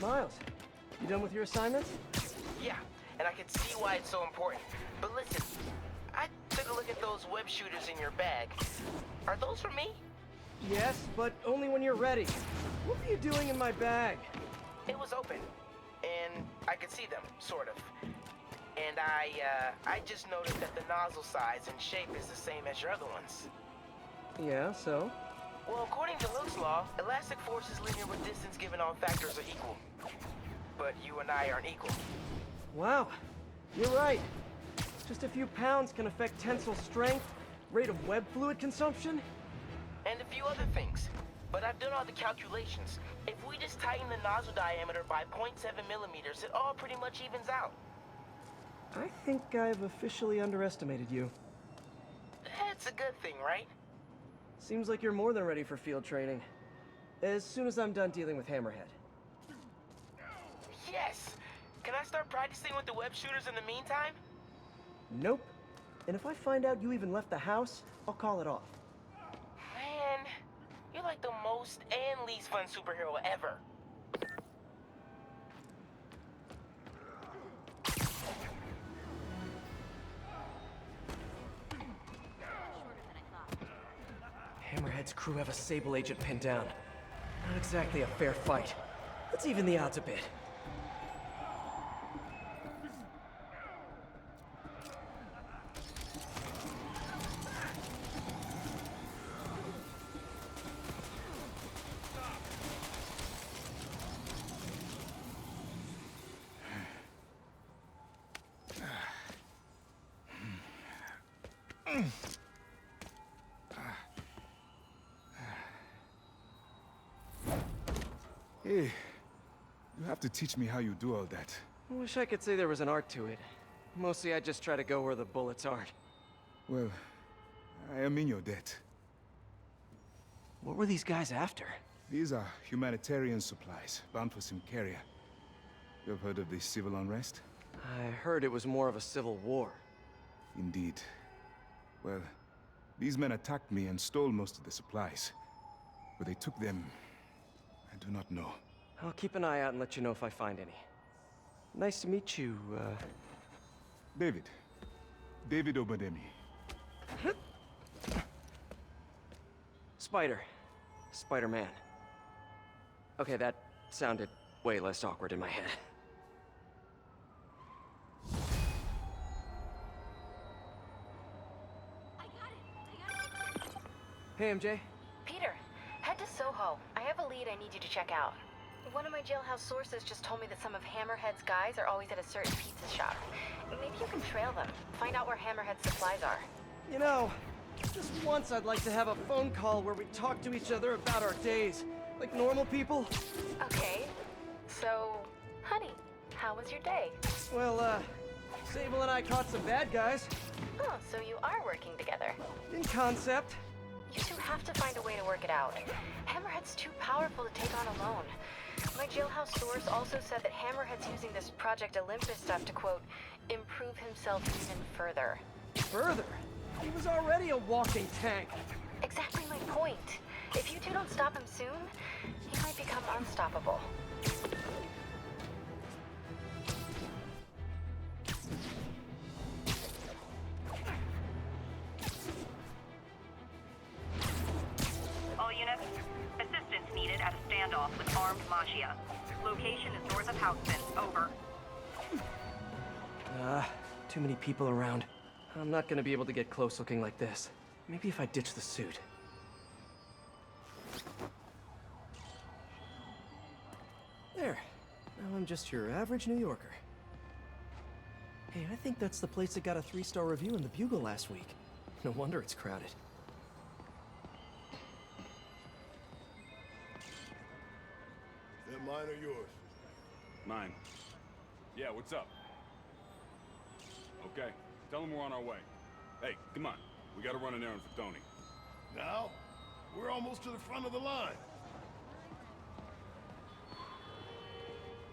Miles, you done with your assignments? Yeah, and I can see why it's so important. But listen, I took a look at those web shooters in your bag. Are those for me? Yes, but only when you're ready. What were you doing in my bag? It was open, and I could see them, sort of. And I just noticed that the nozzle size and shape is the same as your other ones. Yeah, so? Well, according to Hooke's law, elastic force is linear with distance given all factors are equal. But you and I aren't equal. Wow, you're right. Just a few pounds can affect tensile strength, rate of web fluid consumption. And a few other things. But I've done all the calculations. If we just tighten the nozzle diameter by 0.7 millimeters, it all pretty much evens out. I think I've officially underestimated you. That's a good thing, right? Seems like you're more than ready for field training. As soon as I'm done dealing with Hammerhead. Yes! Can I start practicing with the web shooters in the meantime? Nope. And if I find out you even left the house, I'll call it off. Man, you're like the most and least fun superhero ever. Hammerhead's crew have a Sable agent pinned down. Not exactly a fair fight. Let's even the odds a bit. Hey, you have to teach me how you do all that. I wish I could say there was an art to it. Mostly I just try to go where the bullets aren't. Well, I am in your debt. What were these guys after? These are humanitarian supplies, bound for Simcaria. You have heard of the civil unrest? I heard it was more of a civil war. Indeed. Well, these men attacked me and stole most of the supplies. Where they took them, I do not know. I'll keep an eye out and let you know if I find any. Nice to meet you, David. David Obademi. Spider. Spider-Man. Okay, that sounded way less awkward in my head. Hey, MJ. Peter, head to Soho. I have a lead I need you to check out. One of my jailhouse sources just told me that some of Hammerhead's guys are always at a certain pizza shop. Maybe you can trail them, find out where Hammerhead's supplies are. You know, just once I'd like to have a phone call where we talk to each other about our days, like normal people. Okay, so, honey, how was your day? Well, Sable and I caught some bad guys. Oh, so you are working together. In concept. You two have to find a way to work it out. Hammerhead's too powerful to take on alone. My jailhouse source also said that Hammerhead's using this Project Olympus stuff to, quote, improve himself even further. Further? He was already a walking tank. Exactly my point. If you two don't stop him soon, he might become unstoppable. All units, assistance needed at a standoff with armed Mafia. Location is north of Houston. Over. Too many people around. I'm not gonna be able to get close looking like this. Maybe if I ditch the suit. There. Now I'm just your average New Yorker. Hey, I think that's the place that got a 3-star review in the Bugle last week. No wonder it's crowded. Is that mine or yours? Mine. Yeah, what's up? Okay, tell him we're on our way. Hey, come on. We gotta run an errand for Tony. Now? We're almost to the front of the line.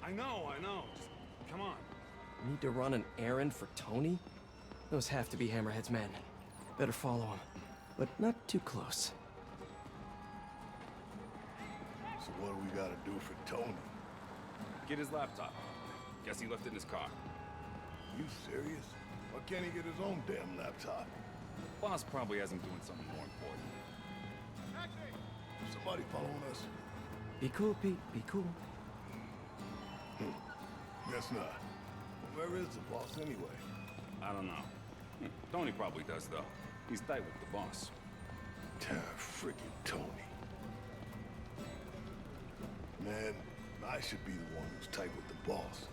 I know. Just come on. Need to run an errand for Tony? Those have to be Hammerhead's men. Better follow him, but not too close. So what do we gotta do for Tony? Get his laptop. Guess he left it in his car. You serious? Why can't he get his own damn laptop? Boss probably has him doing something more important. Somebody following us? Be cool, Pete. Be cool. Guess not. Where is the boss anyway? I don't know. Tony probably does, though. He's tight with the boss. Freaking Tony. Man, I should be the one who's tight with the boss.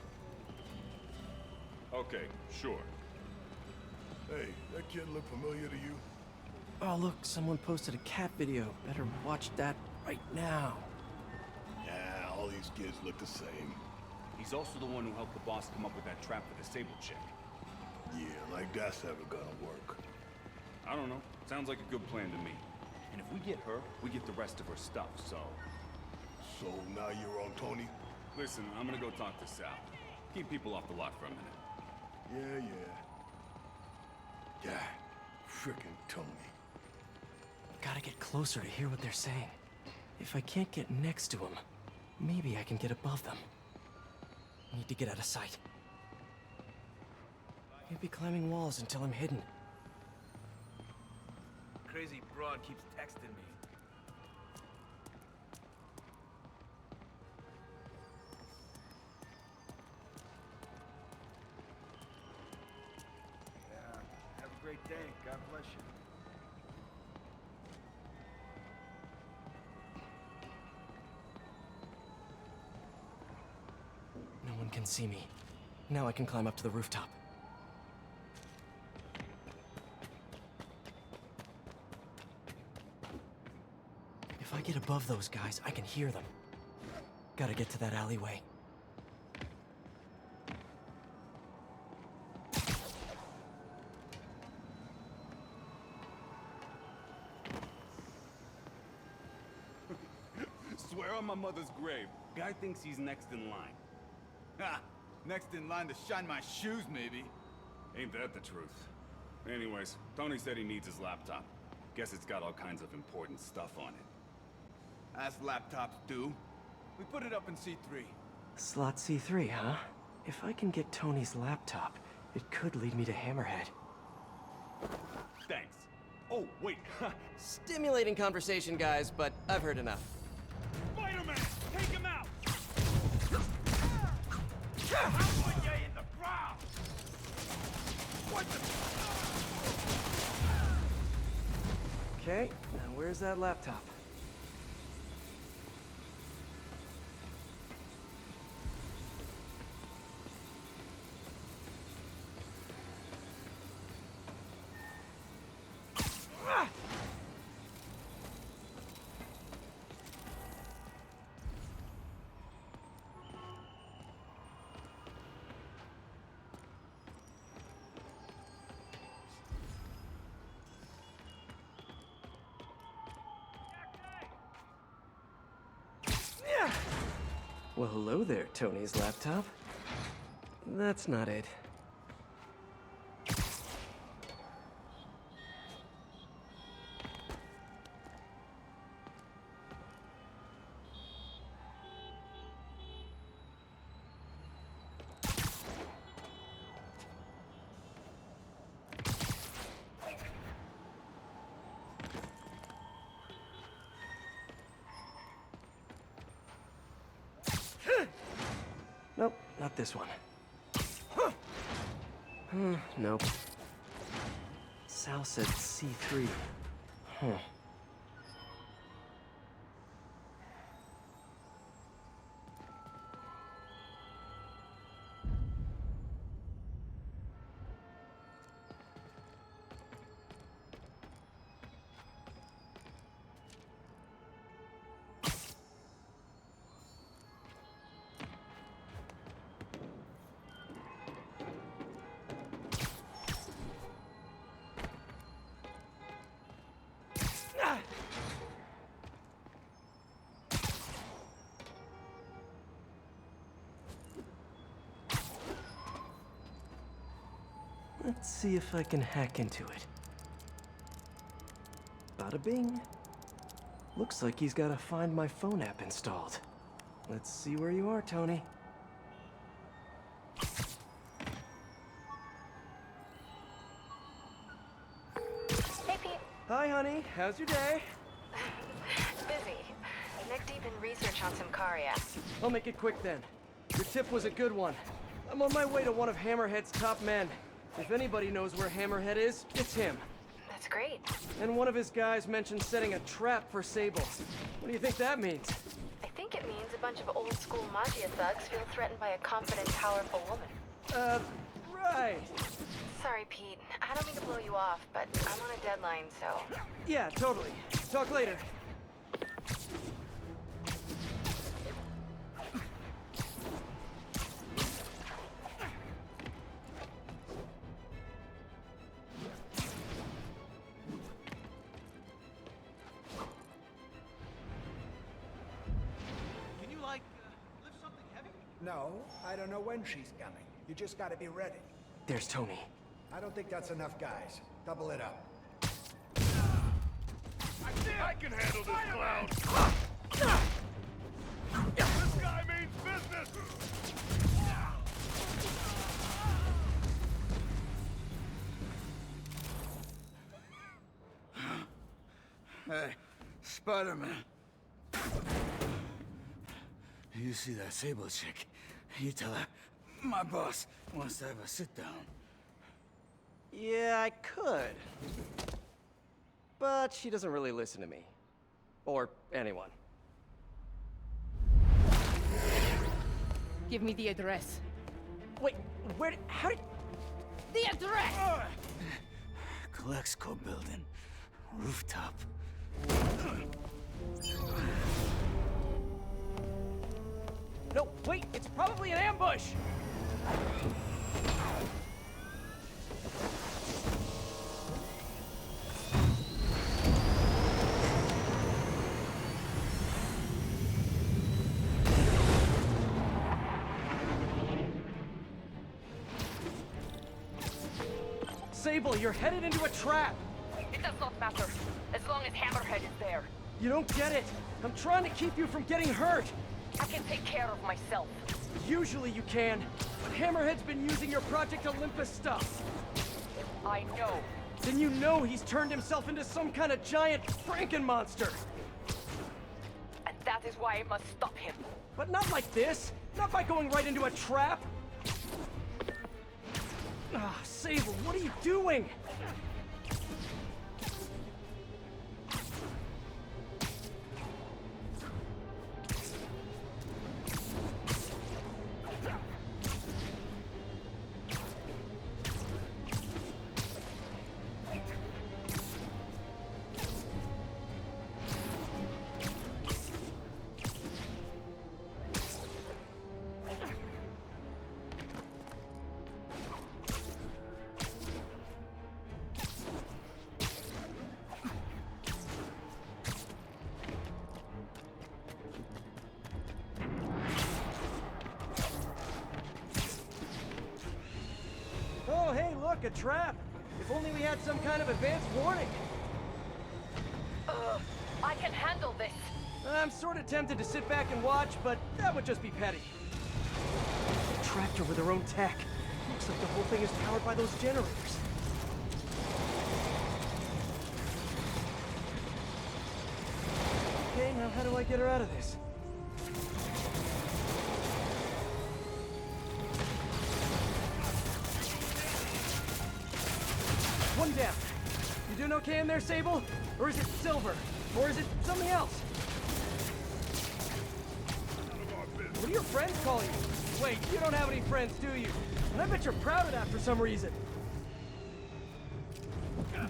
Okay, sure. Hey, that kid look familiar to you? Oh, look, someone posted a cat video. Better watch that right now. Yeah, all these kids look the same. He's also the one who helped the boss come up with that trap for the Sable chick. Yeah, like that's ever gonna work. I don't know. Sounds like a good plan to me. And if we get her, we get the rest of her stuff, so... So now you're on Tony? Listen, I'm gonna go talk to Sal. Keep people off the lot for a minute. Yeah. Frickin' Tony. Gotta get closer to hear what they're saying. If I can't get next to them, maybe I can get above them. Need to get out of sight. Can't be climbing walls until I'm hidden. Crazy broad keeps texting me. Yeah, have a great day. God bless you. No one can see me. Now I can climb up to the rooftop. If I get above those guys, I can hear them. Gotta get to that alleyway. Swear on my mother's grave. Guy thinks he's next in line. Ha! Next in line to shine my shoes, maybe. Ain't that the truth? Anyways, Tony said he needs his laptop. Guess it's got all kinds of important stuff on it. As laptops do. We put it up in C3. Slot C3, huh? If I can get Tony's laptop, it could lead me to Hammerhead. Thanks. Oh, wait. Stimulating conversation, guys, but I've heard enough. Spider-Man! Take him out! Okay, now where's that laptop? Well, hello there, Tony's laptop. That's not it. Nope, not this one. Nope. Sal said C3. Huh. Let's see if I can hack into it. Bada bing. Looks like he's got a Find My Phone app installed. Let's see where you are, Tony. Hi, honey. How's your day? Busy. Neck deep in research on some Cardiacs. I'll make it quick then. Your tip was a good one. I'm on my way to one of Hammerhead's top men. If anybody knows where Hammerhead is, it's him. That's great. And one of his guys mentioned setting a trap for Sable. What do you think that means? I think it means a bunch of old-school Maggia thugs feel threatened by a confident, powerful woman. Right. Sorry, Pete. I don't mean to blow you off, but I'm on a deadline, so... Yeah, totally. Talk later. Can you, like, lift something heavy? No, I don't know when she's coming. You just gotta be ready. There's Tony. I don't think that's enough, guys. Double it up. I can handle this clown. This guy means business. Hey, Spider-Man. You see that Sable chick? You tell her, my boss wants to have a sit-down. Yeah, I could. But she doesn't really listen to me. Or anyone. Give me the address. Wait, how did... The address! Colexco building. Rooftop. No, wait, it's probably an ambush! Sable, you're headed into a trap! It does not matter, as long as Hammerhead is there. You don't get it! I'm trying to keep you from getting hurt! I can take care of myself. Usually you can, but Hammerhead's been using your Project Olympus stuff. I know. Then you know he's turned himself into some kind of giant Frankenmonster! And that is why I must stop him. But not like this! Not by going right into a trap! Ah, Sable, what are you doing? Oh, hey, look, a trap! If only we had some kind of advanced warning! I can handle this. I'm sort of tempted to sit back and watch, but that would just be petty. A tractor with their own tech. Looks like the whole thing is powered by those generators. Okay, now how do I get her out of this? One down. You doing okay in there, Sable? Or is it Silver? Or is it something else? What do your friends call you? Wait, you don't have any friends, do you? And I bet you're proud of that for some reason. Got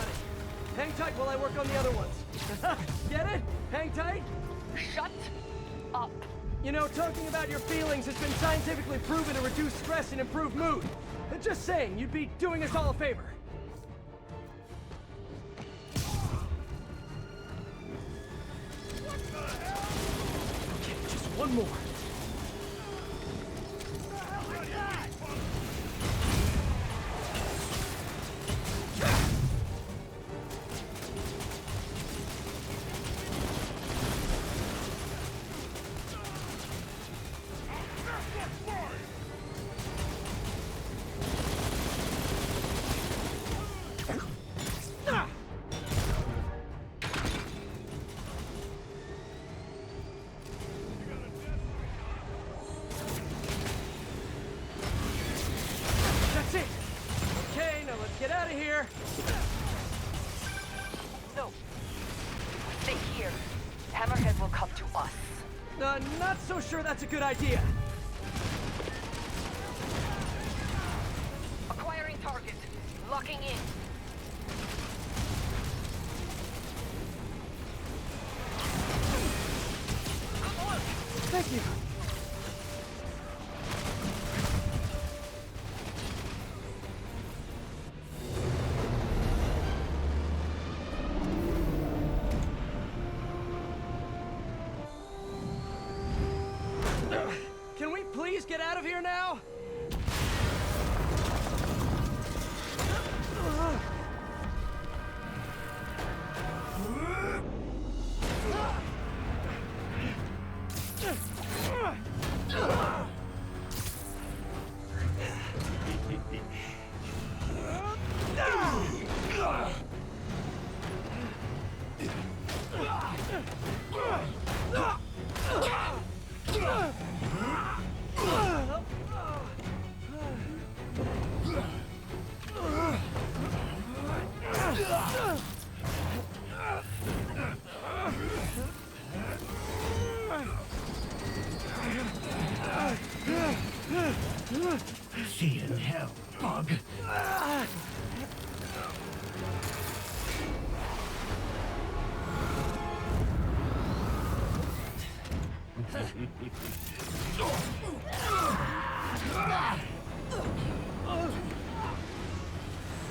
it. Hang tight while I work on the other ones. Get it? Hang tight? Shut up. You know, talking about your feelings has been scientifically proven to reduce stress and improve mood. Just saying, you'd be doing us all a favor. Okay, just one more. anywhere? No. Stay here. Hammerhead will come to us. Not so sure that's a good idea. Acquiring target. Locking in. Good work. Thank you. Can we please get out of here now? See you in hell, bug.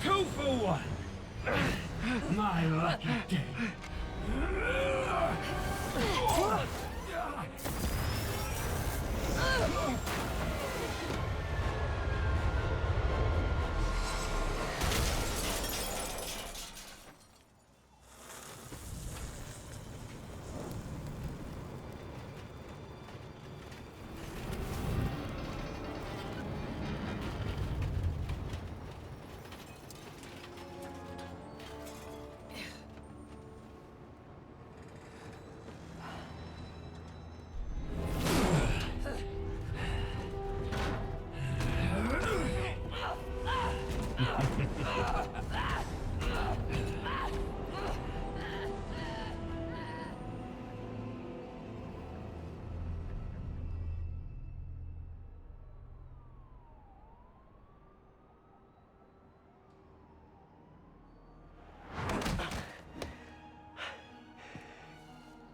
Two for one. My lucky day.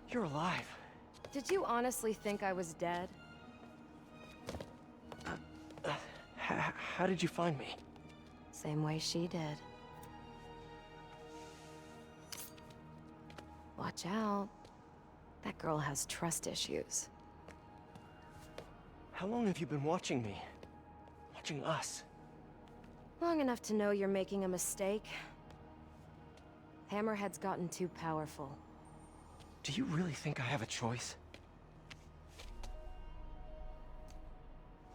You're alive. Did you honestly think I was dead? How did you find me? Same way she did. Watch out. That girl has trust issues. How long have you been watching me? Watching us? Long enough to know you're making a mistake. Hammerhead's gotten too powerful. Do you really think I have a choice?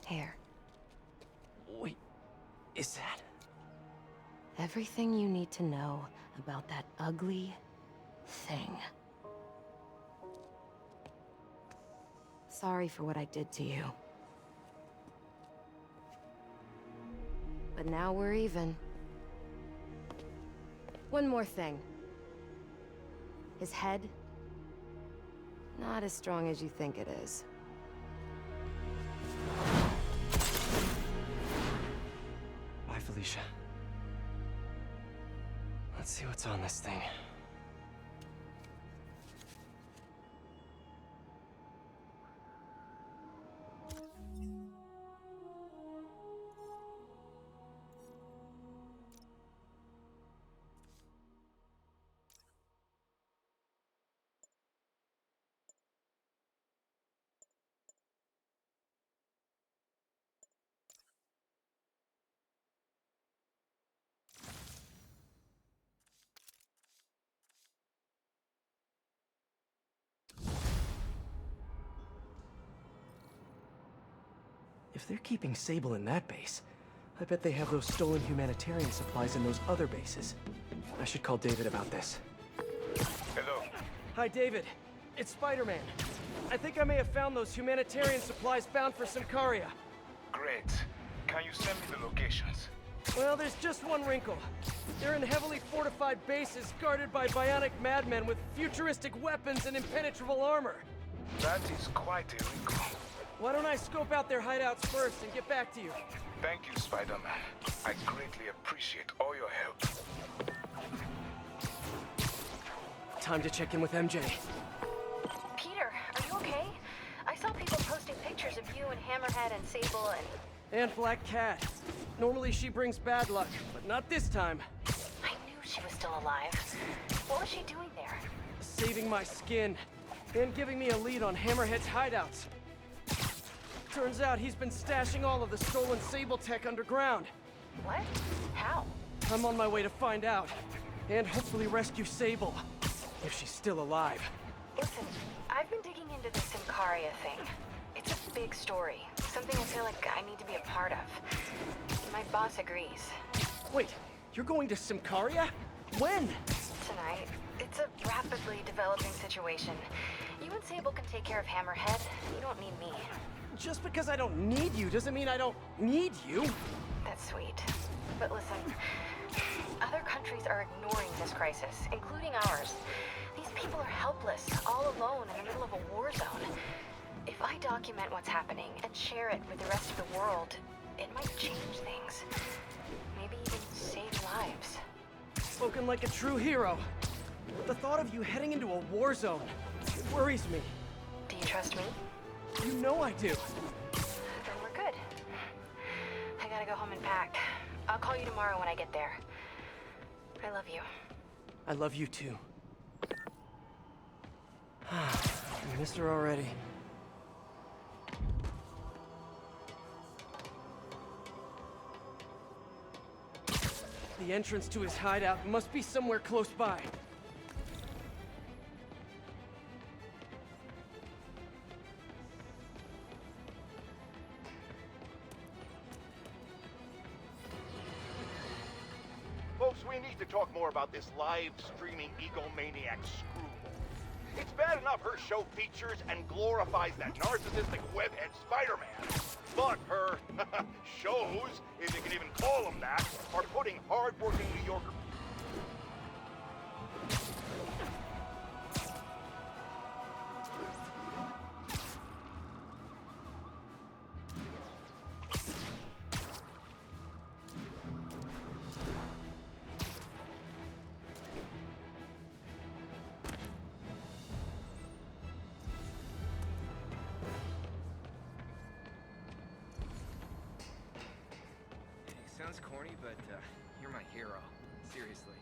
Here. Wait, is that? Everything you need to know about that ugly thing. Sorry for what I did to you. But now we're even. One more thing. His head, not as strong as you think it is. Bye, Felicia. Let's see what's on this thing. If they're keeping Sable in that base, I bet they have those stolen humanitarian supplies in those other bases. I should call David about this. Hello. Hi, David. It's Spider-Man. I think I may have found those humanitarian supplies bound for Symkaria. Great. Can you send me the locations? Well, there's just one wrinkle. They're in heavily fortified bases guarded by bionic madmen with futuristic weapons and impenetrable armor. That is quite a wrinkle. Why don't I scope out their hideouts first and get back to you? Thank you, Spider-Man. I greatly appreciate all your help. Time to check in with MJ. Peter, are you okay? I saw people posting pictures of you and Hammerhead and Sable And Black Cat. Normally she brings bad luck, but not this time. I knew she was still alive. What was she doing there? Saving my skin, and giving me a lead on Hammerhead's hideouts. Turns out he's been stashing all of the stolen Sable tech underground. What? How? I'm on my way to find out, and hopefully rescue Sable, if she's still alive. Listen, I've been digging into the Symkaria thing. It's a big story, something I feel like I need to be a part of. My boss agrees. Wait, you're going to Symkaria? When? Tonight. It's a rapidly developing situation. You and Sable can take care of Hammerhead. You don't need me. Just because I don't need you doesn't mean I don't need you. That's sweet. But listen, other countries are ignoring this crisis, including ours. These people are helpless, all alone in the middle of a war zone. If I document what's happening and share it with the rest of the world, it might change things. Maybe even save lives. Spoken like a true hero. The thought of you heading into a war zone, it worries me. Do you trust me? You know I do. Then we're good. I gotta go home and pack. I'll call you tomorrow when I get there. I love you. I love you too. I missed her already. The entrance to his hideout must be somewhere close by. Folks, we need to talk more about this live-streaming egomaniac screwball. It's bad enough her show features and glorifies that narcissistic webhead Spider-Man. But her shows, if you can even call them that, are putting hard-working New Yorkers... Sounds corny, but you're my hero. Seriously.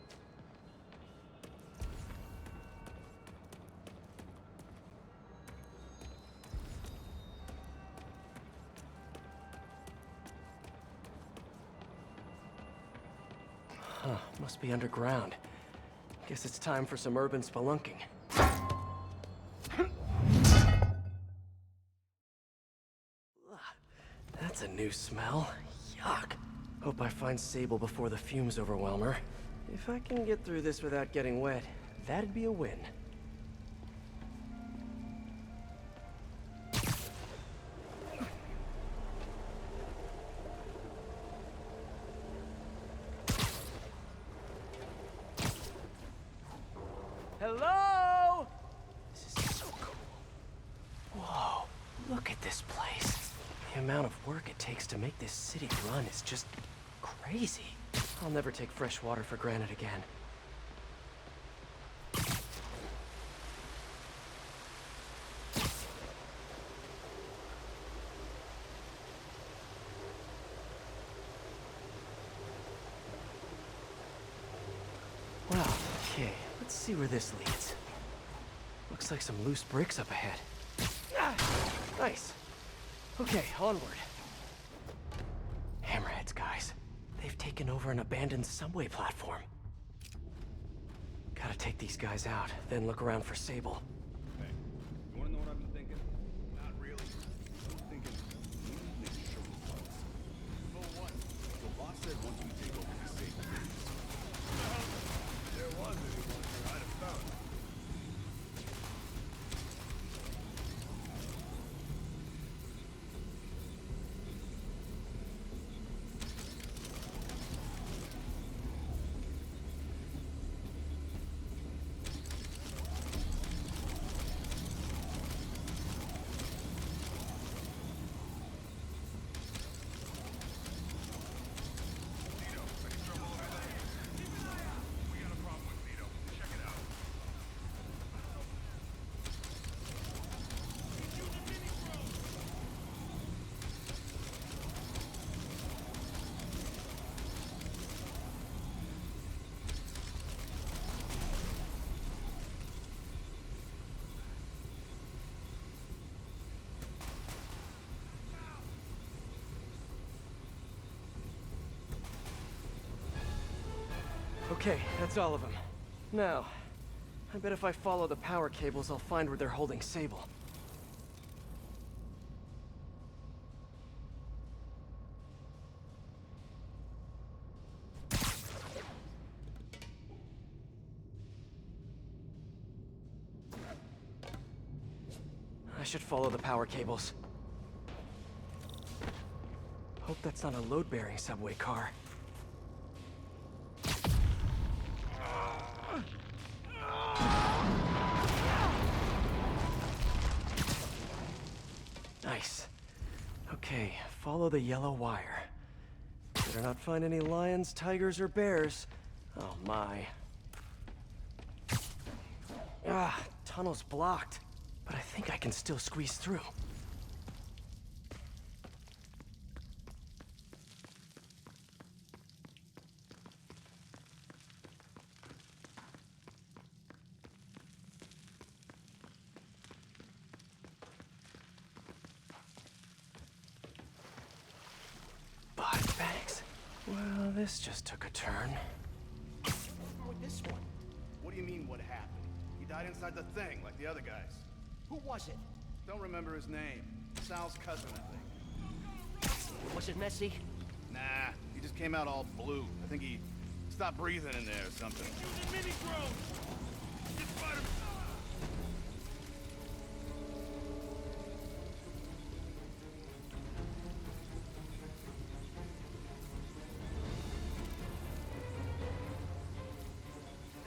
Huh, must be underground. Guess it's time for some urban spelunking. That's a new smell. Yuck. Hope I find Sable before the fumes overwhelm her. If I can get through this without getting wet, that'd be a win. Hello? This is so cool. Whoa, look at this place. The amount of work it takes to make this city run is just crazy. I'll never take fresh water for granted again. Well, okay, let's see where this leads. Looks like some loose bricks up ahead. Ah, nice. Okay, onward. Hammerheads, guys. They've taken over an abandoned subway platform. Gotta take these guys out, then look around for Sable. Hey, you wanna know what I've been thinking? Not really. I'm thinking, we need to make sure we close. For what? The boss said once we take over the safe. There was anyone here, I'd have found it. Okay, that's all of them. Now, I bet if I follow the power cables, I'll find where they're holding Sable. I should follow the power cables. Hope that's not a load-bearing subway car. Nice. Okay, follow the yellow wire. Better not find any lions, tigers, or bears. Oh my. Ah, tunnel's blocked. But I think I can still squeeze through. Body bags? Well, this just took a turn. With this one? What do you mean, what happened? He died inside the thing, like the other guys. Who was it? Don't remember his name. Sal's cousin, I think. Was it messy? Nah, he just came out all blue. I think he stopped breathing in there or something. Using mini drones! Get Spider-Man!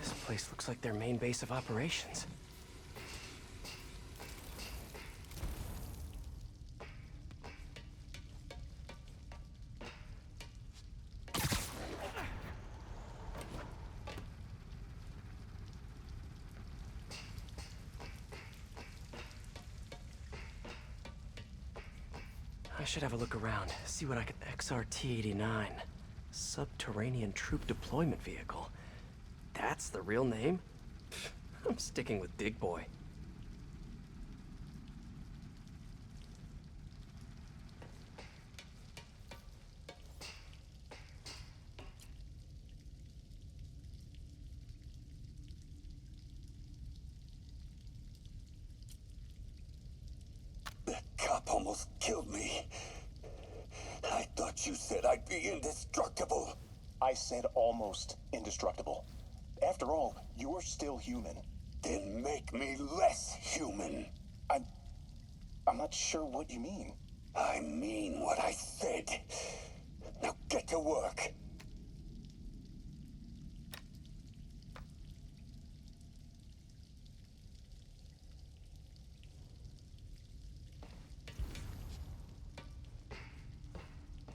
This place looks like their main base of operations. I should have a look around, see what I can... XRT-89. Subterranean Troop Deployment Vehicle. That's the real name? I'm sticking with Dig Boy. That cop almost killed me. I thought you said I'd be indestructible. I said almost indestructible. After all, you're still human. Then make me less human. I'm not sure what you mean. I mean what I said. Now get to work.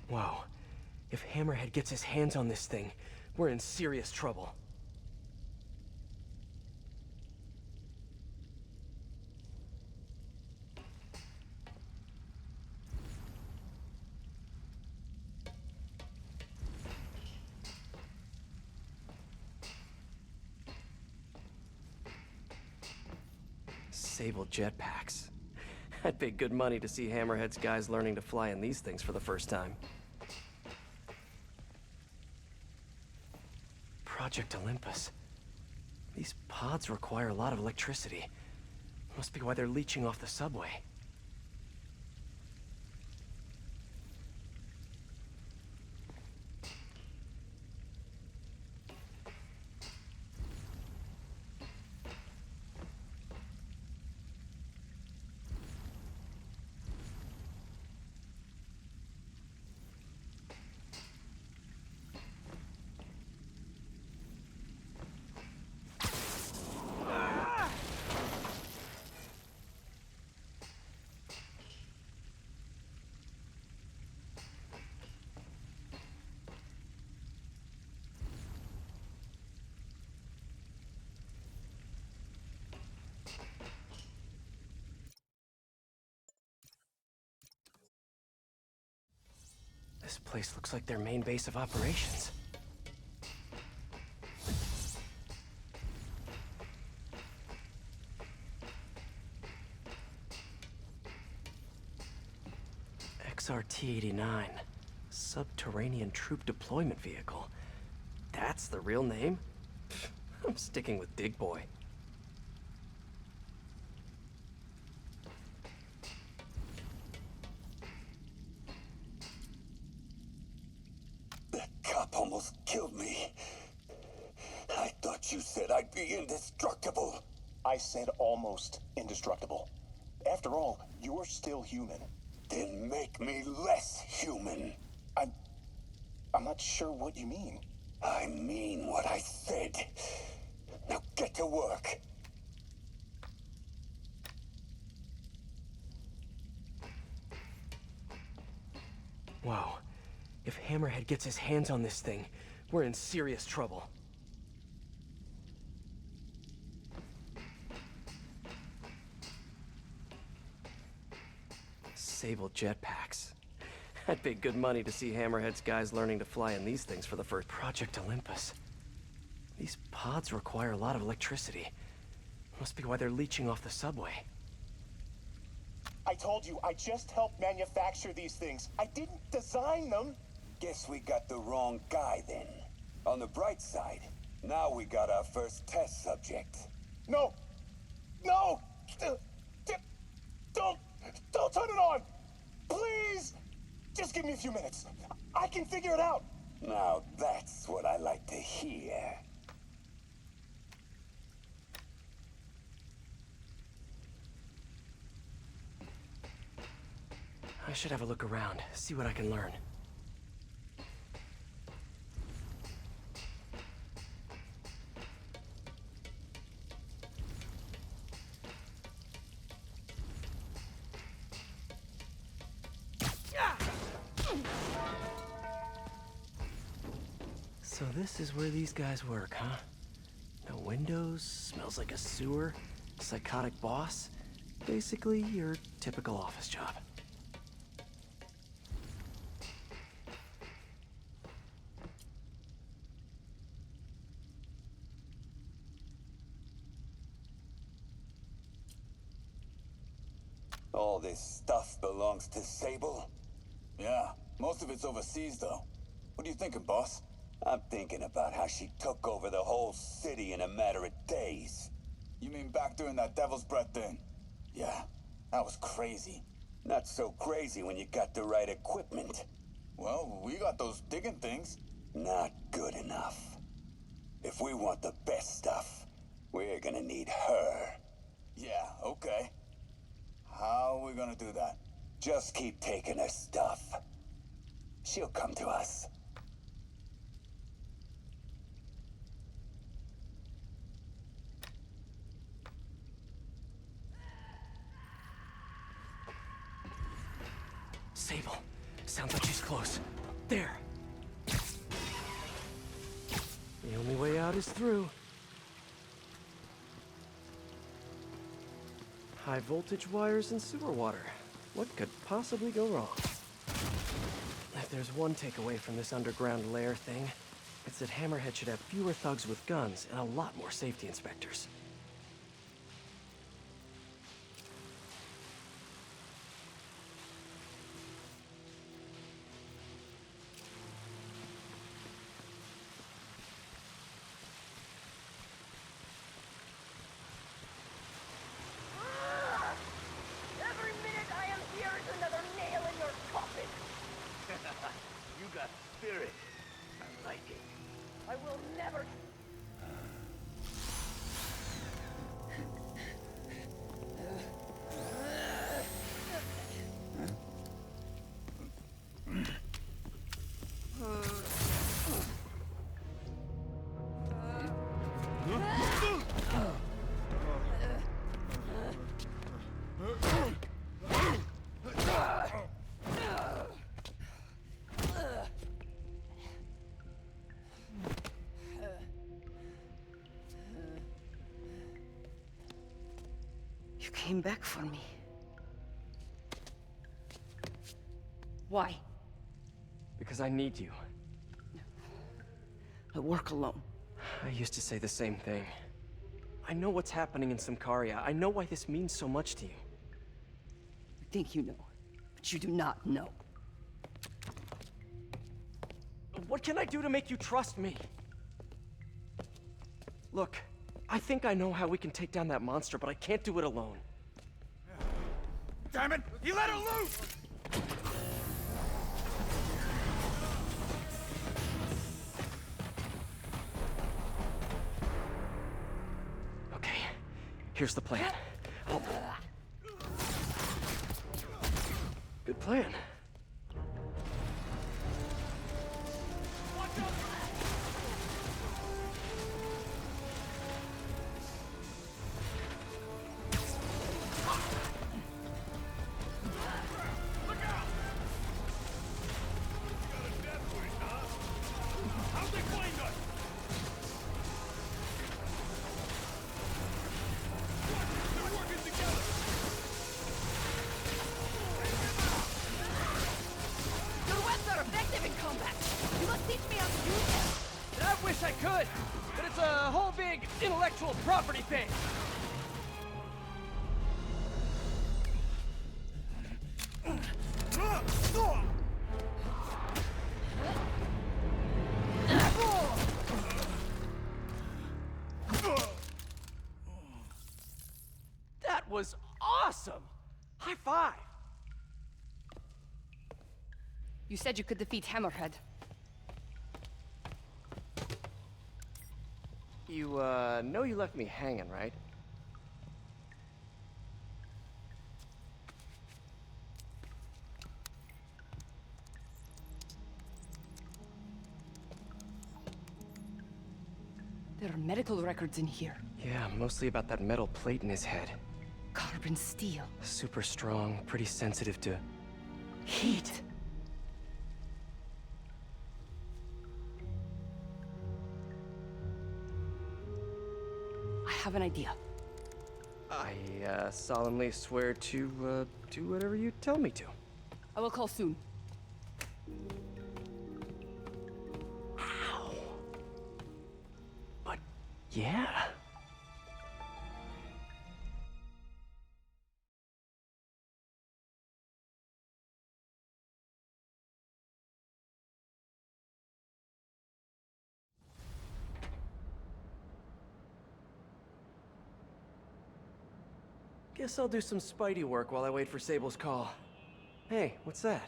Whoa. If Hammerhead gets his hands on this thing, we're in serious trouble. Sable jetpacks. I'd pay good money to see Hammerhead's guys learning to fly in these things for the first time. Project Olympus. These pods require a lot of electricity. Must be why they're leeching off the subway. This place looks like their main base of operations. XRT-89. Subterranean Troop Deployment Vehicle. That's the real name? I'm sticking with Dig Boy. That cop almost killed me. I thought you said I'd be indestructible. I said almost indestructible. After all, you're still human. Then make me less human. I'm not sure what you mean. I mean what I said. Now get to work. Wow. If Hammerhead gets his hands on this thing, we're in serious trouble. Sable jetpacks. I'd pay good money to see Hammerhead's guys learning to fly in these things for the first Project Olympus. These pods require a lot of electricity. Must be why they're leeching off the subway. I told you, I just helped manufacture these things. I didn't design them. Guess we got the wrong guy then. On the bright side, now we got our first test subject. No! No! Don't turn it on! Please! Just give me a few minutes. I can figure it out. Now that's what I like to hear. I should have a look around, see what I can learn. So this is where these guys work, huh? No windows, smells like a sewer, psychotic boss. Basically, your typical office job. All this stuff belongs to Sable? Yeah, most of it's overseas, though. What are you thinking, boss? I'm thinking about how she took over the whole city in a matter of days. You mean back during that Devil's Breath thing? Yeah, that was crazy. Not so crazy when you got the right equipment. Well, we got those digging things. Not good enough. If we want the best stuff, we're gonna need her. Yeah, okay. How are we gonna do that? Just keep taking her stuff. She'll come to us. Sable. Sounds like she's close. There. The only way out is through. High voltage wires and sewer water. What could possibly go wrong? If there's one takeaway from this underground lair thing, it's that Hammerhead should have fewer thugs with guns and a lot more safety inspectors. Every minute I am here is another nail in your coffin. You got spirit. I like it. I will never... You came back for me. Why? Because I need you. I work alone. I used to say the same thing. I know what's happening in Symkaria. I know why this means so much to you. You think you know, but you do not know. What can I do to make you trust me? Look, I think I know how we can take down that monster, but I can't do it alone. Damn it! He let her loose! Okay, here's the plan. Good plan. I wish I could, but it's a whole big intellectual property thing. That was awesome! High five! You said you could defeat Hammerhead. You, know you left me hanging, right? There are medical records in here. Yeah, mostly about that metal plate in his head. Carbon steel. Super strong, pretty sensitive to heat. I have an idea. I, solemnly swear to, do whatever you tell me to. I will call soon. Ow. But, yeah. Guess I'll do some Spidey work while I wait for Sable's call. Hey, what's that?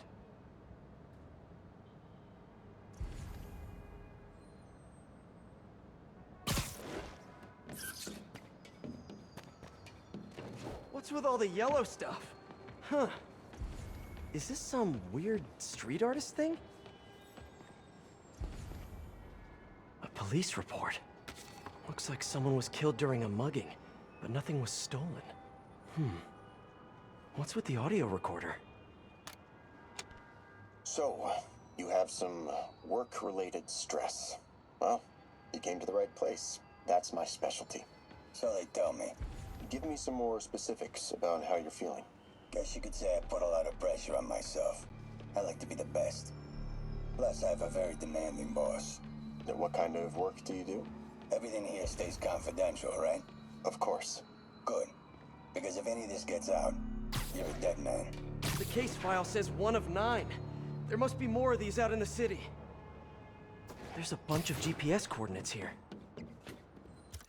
What's with all the yellow stuff? Huh. Is this some weird street artist thing? A police report. Looks like someone was killed during a mugging, but nothing was stolen. What's with the audio recorder? So, you have some work-related stress. Well, you came to the right place. That's my specialty. So they tell me. Give me some more specifics about how you're feeling. Guess you could say I put a lot of pressure on myself. I like to be the best. Plus, I have a very demanding boss. What kind of work do you do? Everything here stays confidential, right? Of course. Good. Because if any of this gets out, you're a dead man. The case file says 1 of 9. There must be more of these out in the city. There's a bunch of GPS coordinates here.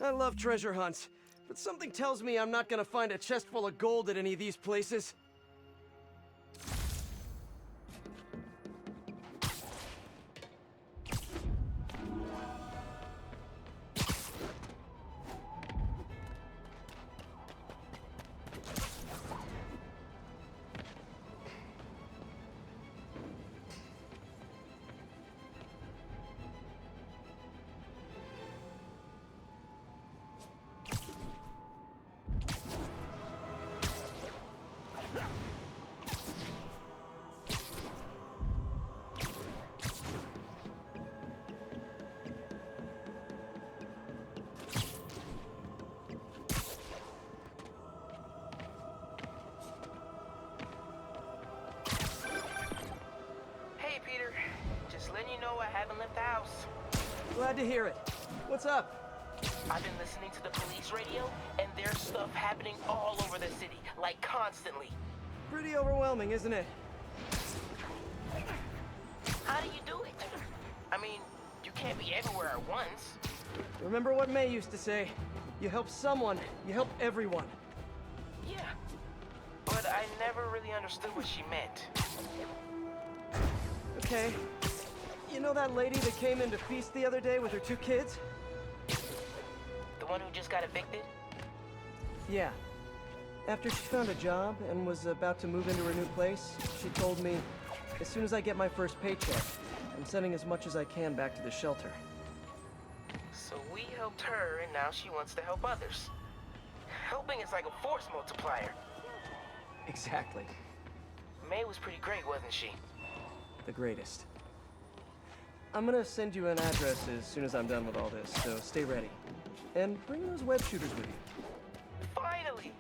I love treasure hunts, but something tells me I'm not gonna find a chest full of gold at any of these places. Glad to hear it. What's up? I've been listening to the police radio, and there's stuff happening all over the city, like constantly. Pretty overwhelming, isn't it? How do you do it? I mean, you can't be everywhere at once. Remember what May used to say? You help someone, you help everyone. Yeah, but I never really understood what she meant. Okay. You know that lady that came into Feast the other day with her 2 kids? The one who just got evicted? Yeah. After she found a job and was about to move into her new place, she told me, as soon as I get my first paycheck, I'm sending as much as I can back to the shelter. So we helped her, and now she wants to help others. Helping is like a force multiplier. Exactly. May was pretty great, wasn't she? The greatest. I'm gonna send you an address as soon as I'm done with all this, so stay ready. And bring those web shooters with you. Finally!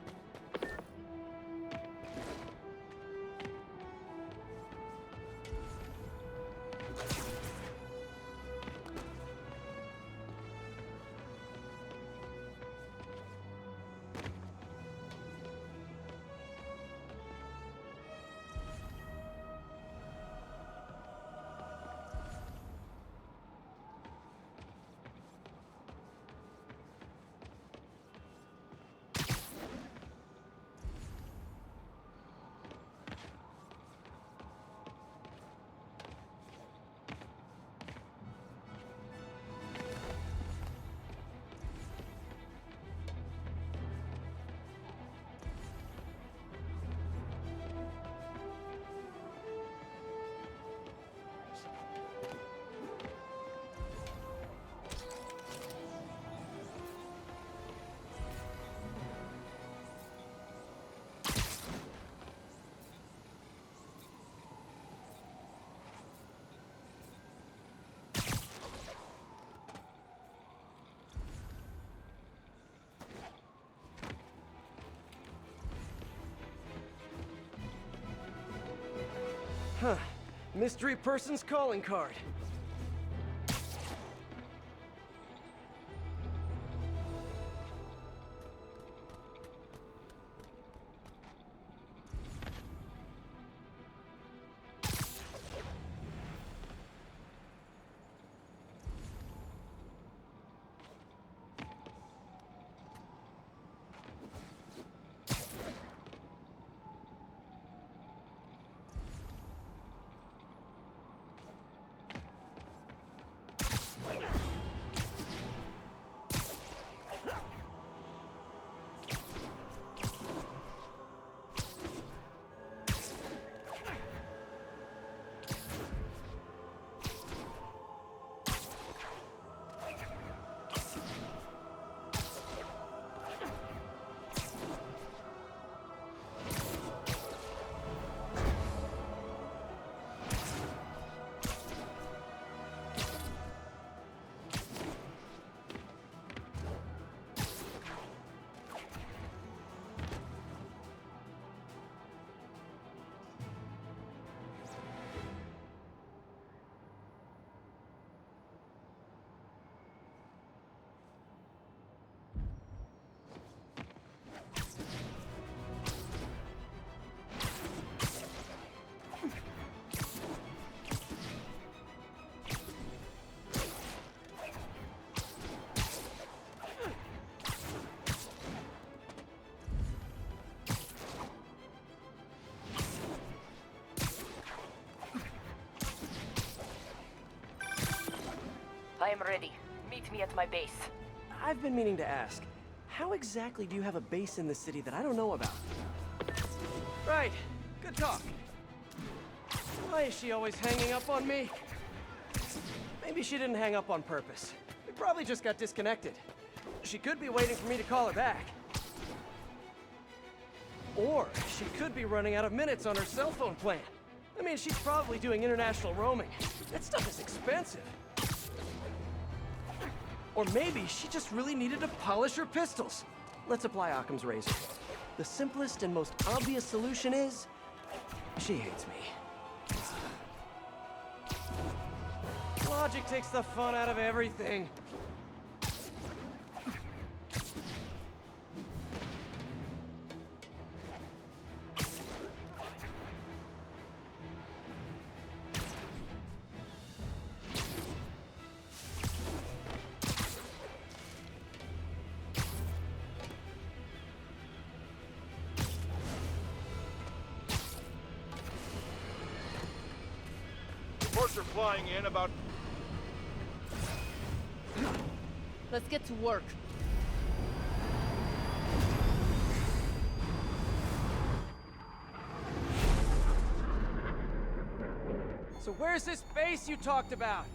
Huh. Mystery person's calling card. I am ready. Meet me at my base. I've been meaning to ask, how exactly do you have a base in the city that I don't know about? Right. Good talk. Why is she always hanging up on me? Maybe she didn't hang up on purpose. We probably just got disconnected. She could be waiting for me to call her back. Or she could be running out of minutes on her cell phone plan. I mean, she's probably doing international roaming. That stuff is expensive. Or maybe she just really needed to polish her pistols. Let's apply Occam's razor. The simplest and most obvious solution is... she hates me. Logic takes the fun out of everything. reports are flying in about... Let's get to work. So where's this base you talked about?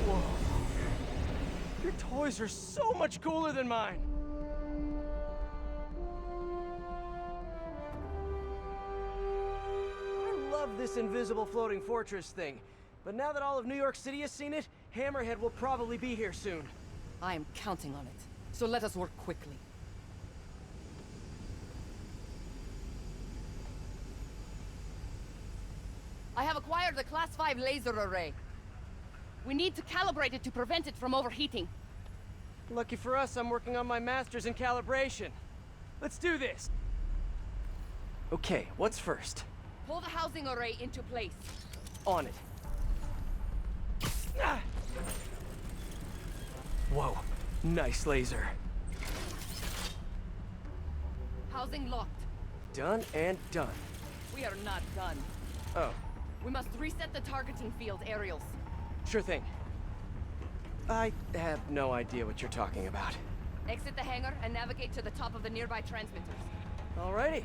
Whoa. Your toys are so much cooler than mine. I love this invisible floating fortress thing. But now that all of New York City has seen it, Hammerhead will probably be here soon. I am counting on it. So let us work quickly. I have acquired the Class 5 laser array. We need to calibrate it to prevent it from overheating. Lucky for us, I'm working on my master's in calibration. Let's do this. Okay, what's first? Pull the housing array into place. On it. Ah! Whoa, nice laser. Housing locked. Done and done. We are not done. Oh. We must reset the targeting field aerials. Sure thing. I have no idea what you're talking about. Exit the hangar and navigate to the top of the nearby transmitters. Alrighty.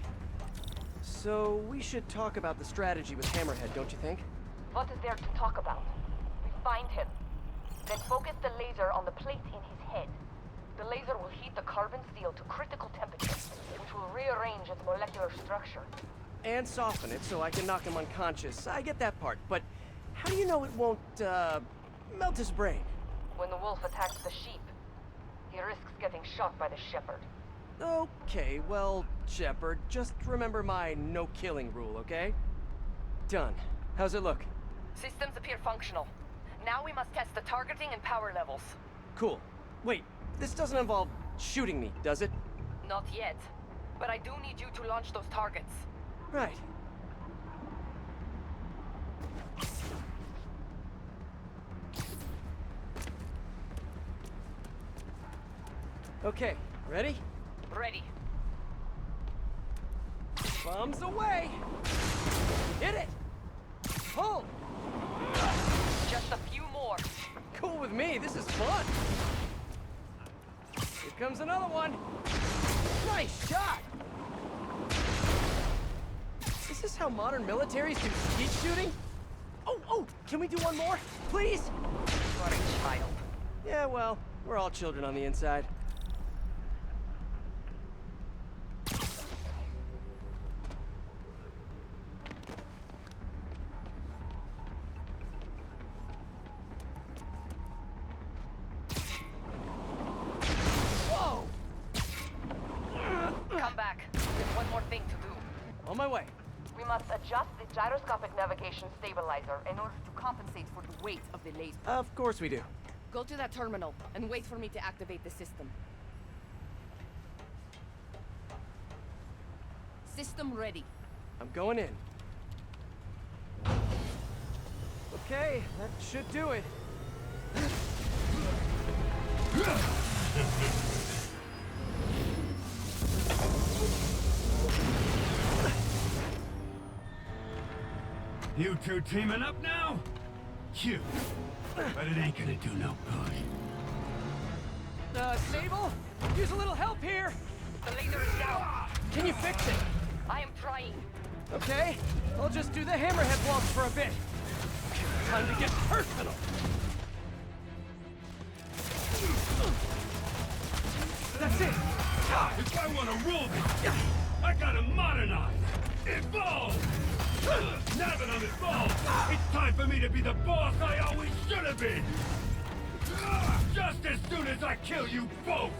So we should talk about the strategy with Hammerhead, don't you think? What is there to talk about? We find him. Then focus the laser on the plate in his head. The laser will heat the carbon steel to critical temperature, which will rearrange its molecular structure. And soften it so I can knock him unconscious. I get that part, but how do you know it won't, melt his brain? When the wolf attacks the sheep, he risks getting shot by the shepherd. Okay, well, Shepard, just remember my no-killing rule, okay? Done. How's it look? Systems appear functional. Now we must test the targeting and power levels. Cool. Wait, this doesn't involve shooting me, does it? Not yet. But I do need you to launch those targets. Right. Okay, ready? Ready. Bombs away! Hit it! Pull! Just a few more. Cool with me, this is fun! Here comes another one! Nice shot! Is this how modern militaries do skeet shooting? Oh, can we do one more? Please? What a child. Yeah, well, we're all children on the inside. Whoa! Come back. There's one more thing to do. On my way. We must adjust the gyroscopic navigation stabilizer in order to compensate for the weight of the laser. Of course we do. Go to that terminal and wait for me to activate the system. System ready. I'm going in. Okay, that should do it. You two teaming up now? Cute. But it ain't gonna do no good. Sable? Use a little help here! The laser is down. Can you fix it? I am trying. Okay, I'll just do the hammerhead walk for a bit. Time to get personal. That's it. If I want to rule this, I gotta modernize. Evolve! Now that I'm involved, it's time for me to be the boss I always should have been! Just as soon as I kill you both!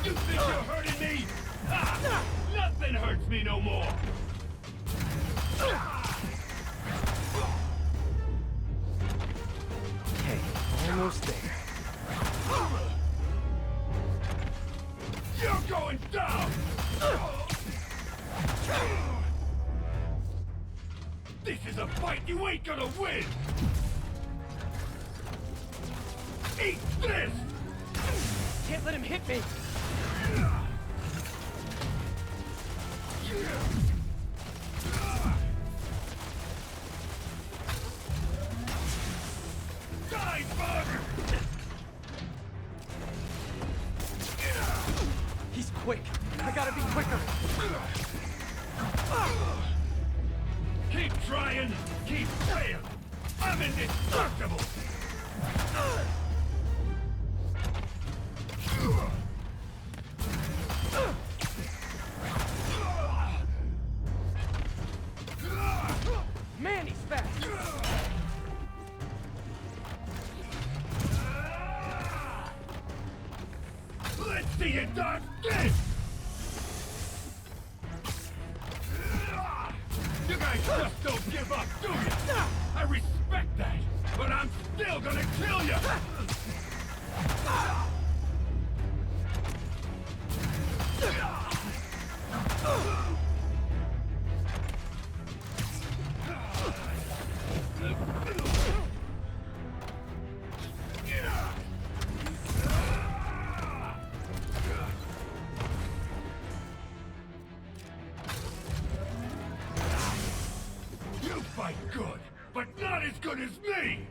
You think you're hurting me? Nothing hurts me no more! Okay, almost there. You're going down! This is a fight you ain't gonna win! Eat this! hit me! Die, bug! He's quick. I gotta be quicker. Keep trying, keep praying. I'm indestructible. Man, he's fast. Let's see you dodge this! You guys just don't give up, do you? I respect that, but I'm still gonna kill you! You fight good, but not as good as me!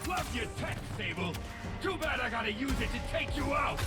Love your tech, Sable. Too bad I gotta use it to take you out.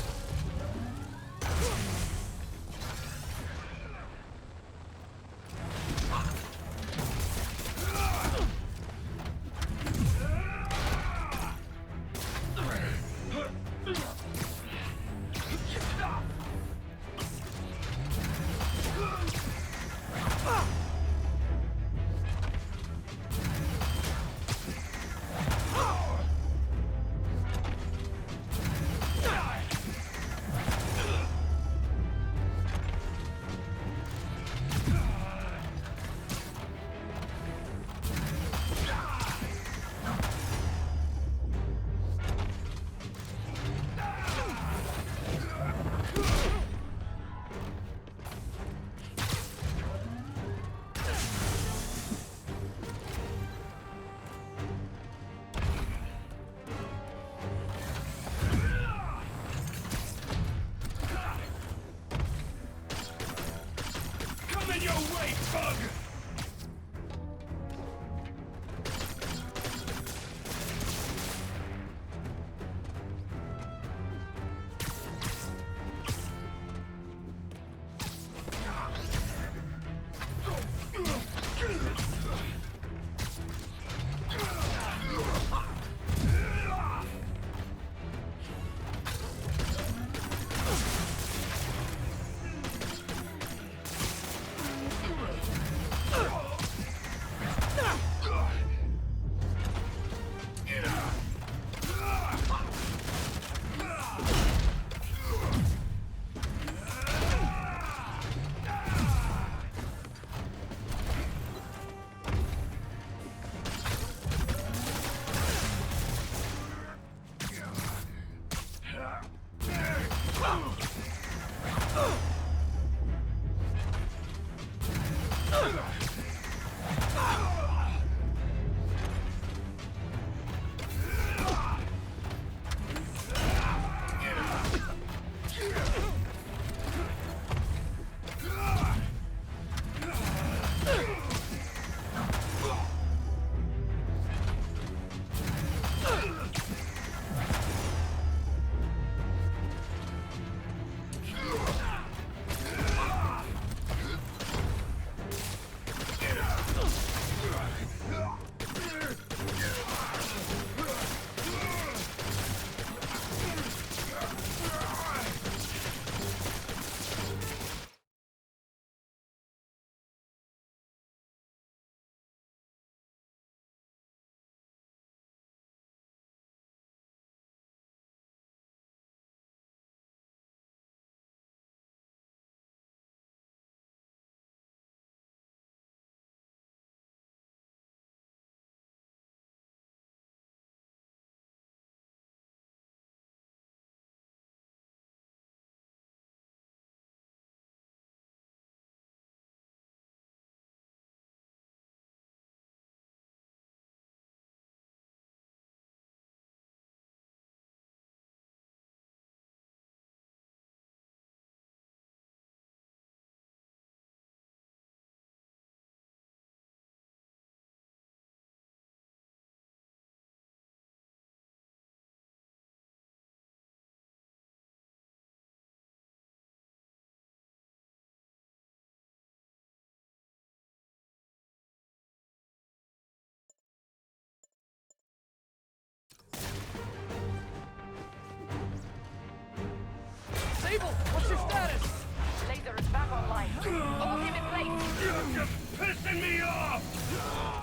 Hold him in place. You're just pissing me off!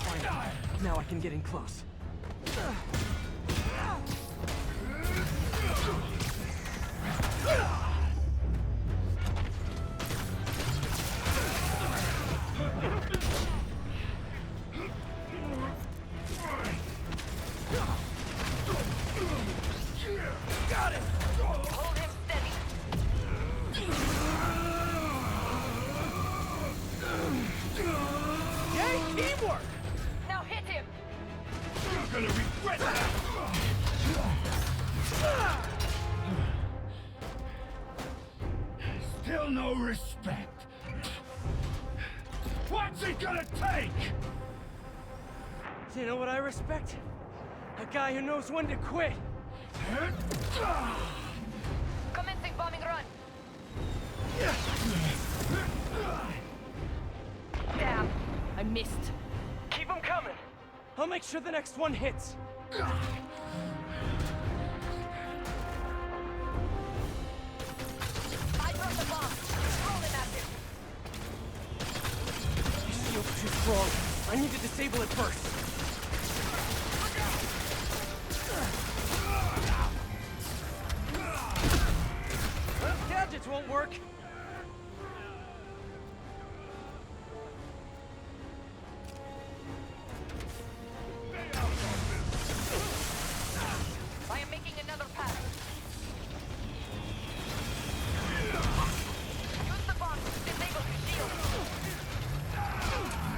Fine. Now I can get in close. Got him! Hold him steady. Yay, teamwork! Now hit him! You're gonna regret that! Still no respect. What's it gonna take? You know what I respect? A guy who knows when to quit. Commencing bombing run. Damn, I missed. Keep them coming. I'll make sure the next one hits. I dropped the bomb. Roll it at him. His shield's too strong. I need to disable it first. Well, gadgets won't work. I am making another pass. Use the bomb to disable his shield.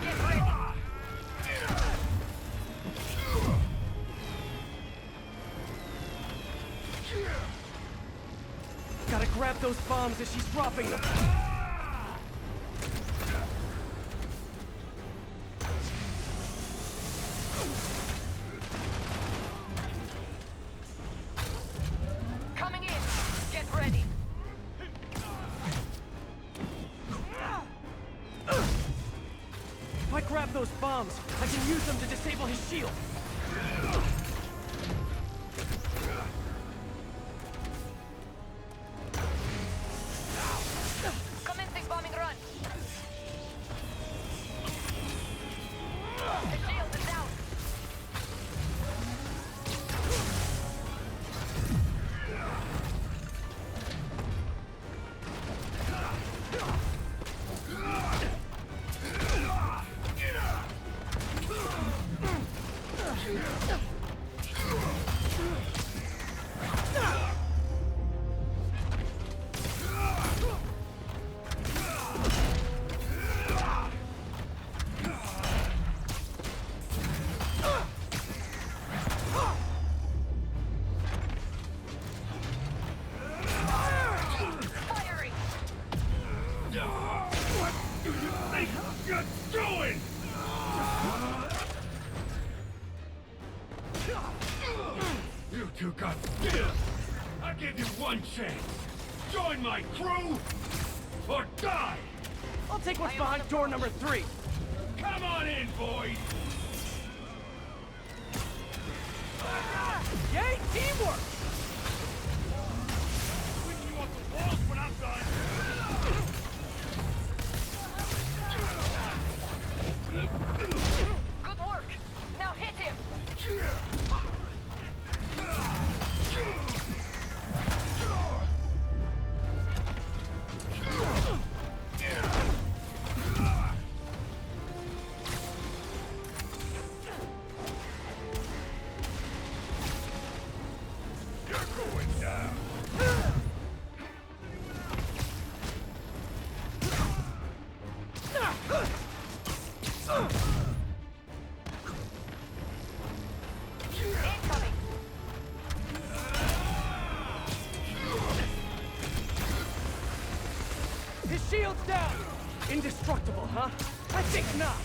Get ready. Gotta grab those bombs as she's dropping them. Coming in. Get ready. If I grab those bombs, I can use them to disable his shield. Commencing bombing run. The shield is down. Firing. What do you think you're doing? You two got skill. I give you one chance. Join my crew or die. I'll take what's behind door number 3. Come on in, boys. Yay, teamwork! You want the walls when I'm done? Good work. Now hit him. You're going down. Incoming. His shield's down! Indestructible, huh? I think not!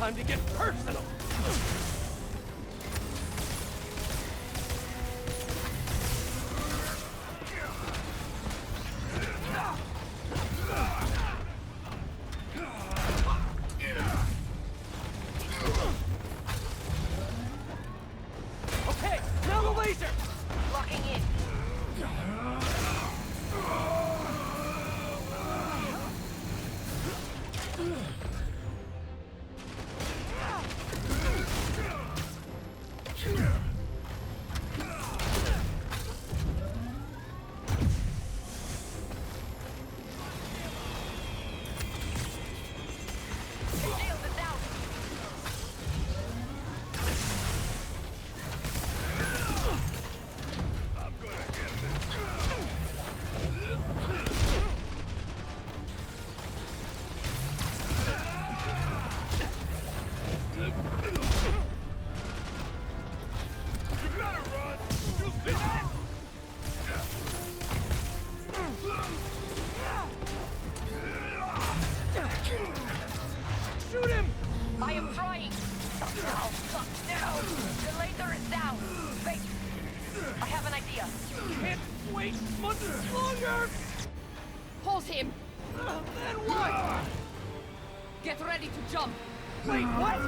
time to get personal! Okay, now the laser! Locking in. Shoot him! I am trying. Oh, fuck, no. The laser is down. Wait. I have an idea. Can't wait much longer! Pulse him! Then what? Get ready to jump! Wait, what?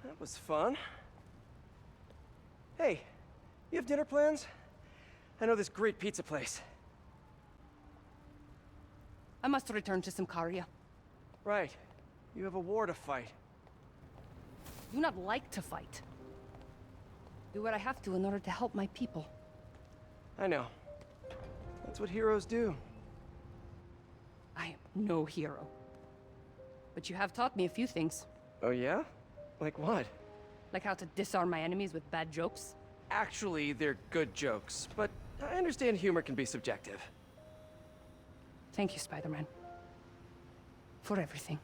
That was fun. Hey, you have dinner plans? I know this great pizza place. I must return to Symkaria. Right. You have a war to fight. I do not like to fight. Do what I have to in order to help my people. I know. That's what heroes do. I am no hero. But you have taught me a few things. Oh yeah? Like what? Like how to disarm my enemies with bad jokes. Actually, they're good jokes, but I understand humor can be subjective. Thank you, Spider-Man. For everything.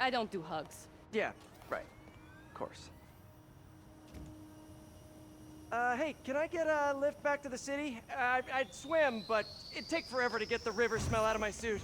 I don't do hugs. Yeah, right. Of course. Hey, can I get a lift back to the city? I'd swim, but it'd take forever to get the river smell out of my suit.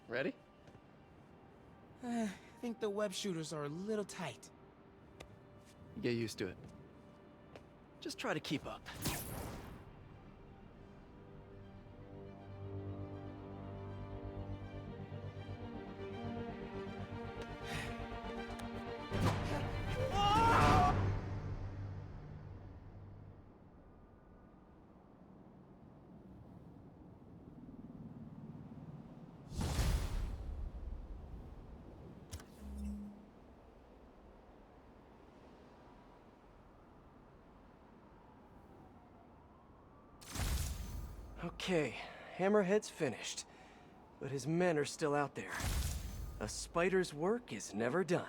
Ready? I think the web shooters are a little tight. Get used to it. Just try to keep up. Okay, Hammerhead's finished, but his men are still out there. A spider's work is never done.